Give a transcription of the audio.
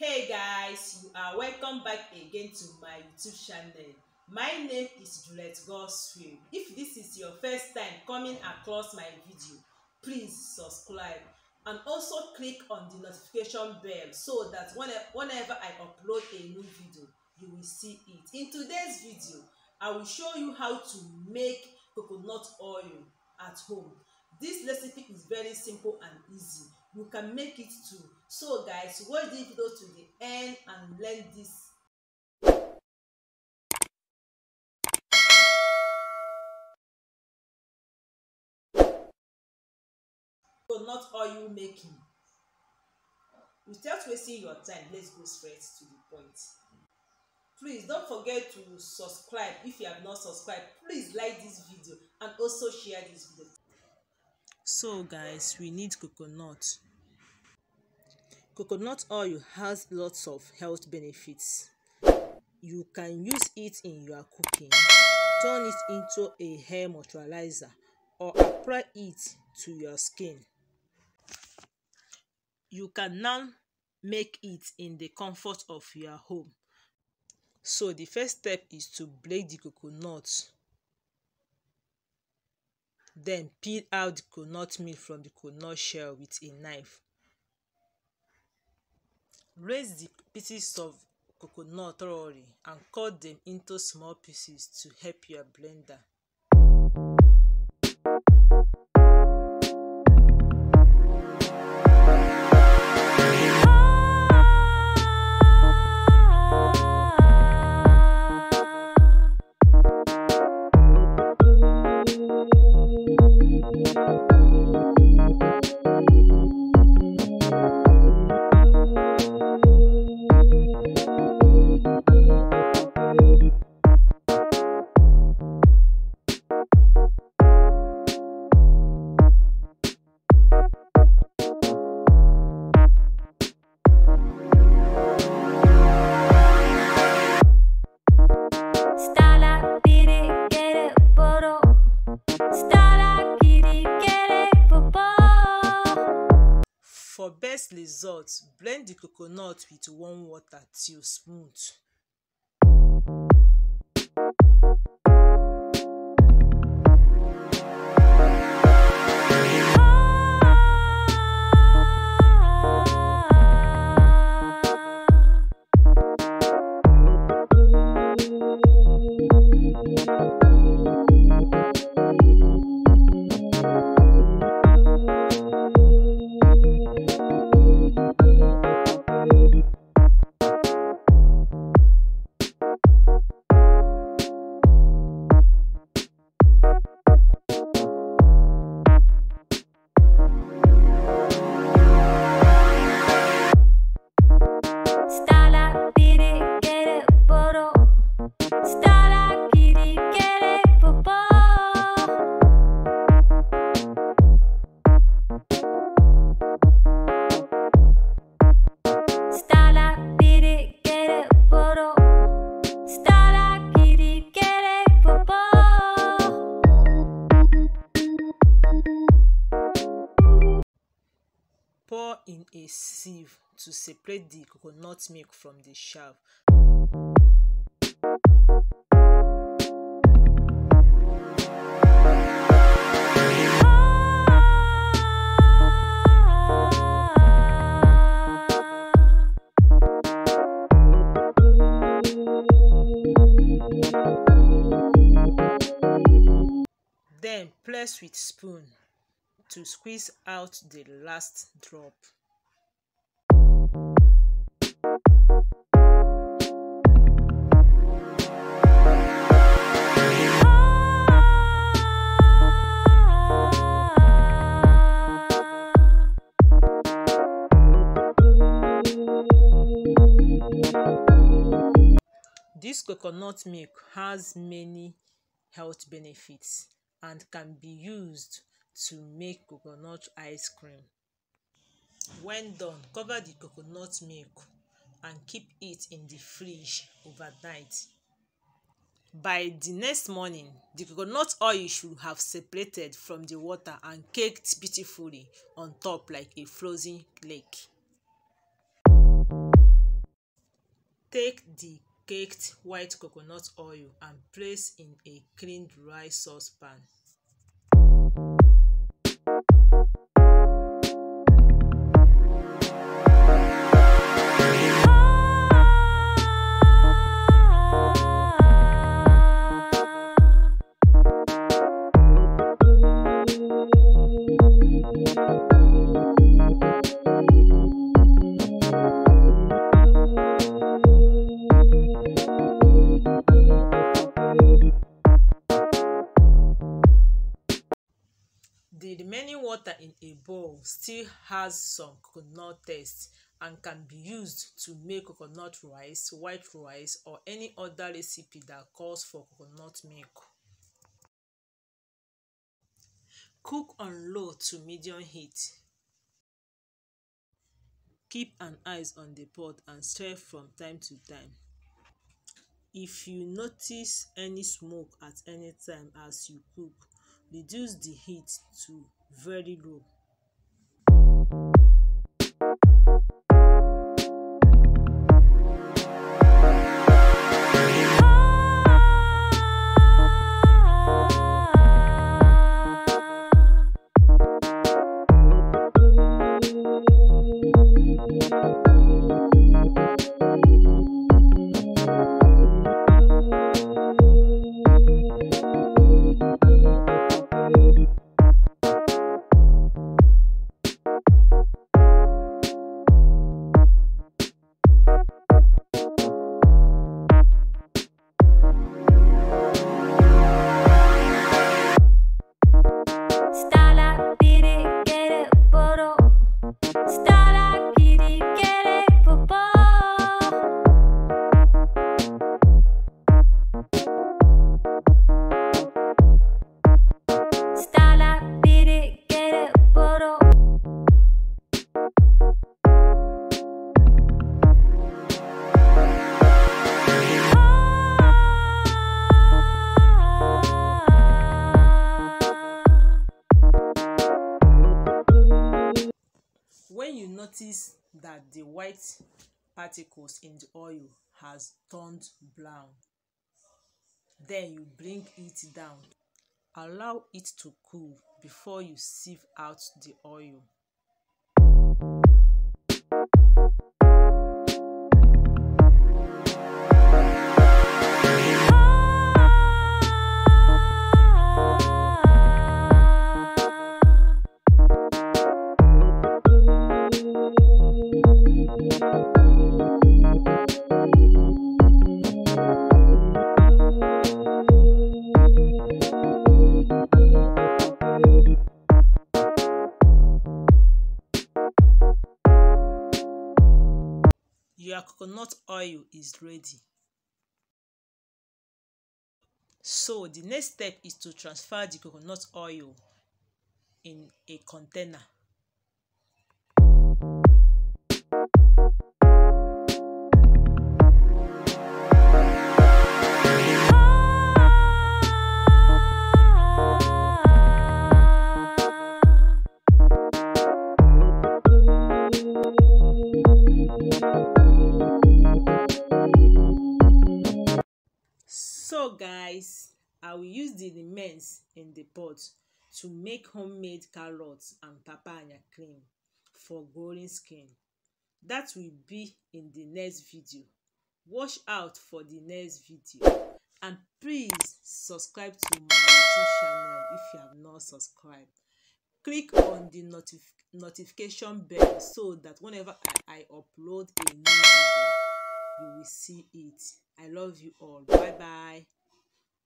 Hey guys, you are welcome back again to my YouTube channel. My name is Juliet Godswill. If this is your first time coming across my video, please subscribe and also click on the notification bell so that whenever I upload a new video, you will see it. In today's video, I will show you how to make coconut oil at home. This recipe is very simple and easy. You can make it too. So guys, watch this video to the end and learn this coconut oil making. Without wasting your time, let's go straight to the point. Please don't forget to subscribe. If you have not subscribed, please like this video and also share this video. So guys, we need coconut. Coconut oil has lots of health benefits. You can use it in your cooking, turn it into a hair moisturizer, or apply it to your skin. You can now make it in the comfort of your home. So the first step is to blend the coconut. Then peel out the coconut milk from the coconut shell with a knife. Raise the pieces of coconut thoroughly and cut them into small pieces to help your blender. For best results, blend the coconut with warm water till smooth. Pour in a sieve to separate the coconut milk from the chaff. Then press with spoon to squeeze out the last drop. This coconut milk has many health benefits and can be used to make coconut ice cream. When done, cover the coconut milk and keep it in the fridge overnight. By the next morning, the coconut oil should have separated from the water and caked beautifully on top like a frozen lake. Take the caked white coconut oil and place in a clean dry saucepan. The remaining water in a bowl still has some coconut taste and can be used to make coconut rice, white rice, or any other recipe that calls for coconut milk. Cook on low to medium heat. Keep an eye on the pot and stir from time to time. If you notice any smoke at any time as you cook, reduce the heat to very low. When you notice that the white particles in the oil has turned brown, then you bring it down. Allow it to cool before you sieve out the oil. Your coconut oil is ready. So the next step is to transfer the coconut oil in a container. So guys, I will use the remains in the pot to make homemade carrots and papaya cream for glowing skin. That will be in the next video. Watch out for the next video and please subscribe to my YouTube channel if you have not subscribed. Click on the notification bell so that whenever I upload a new video, you will see it. I love you all. Bye bye.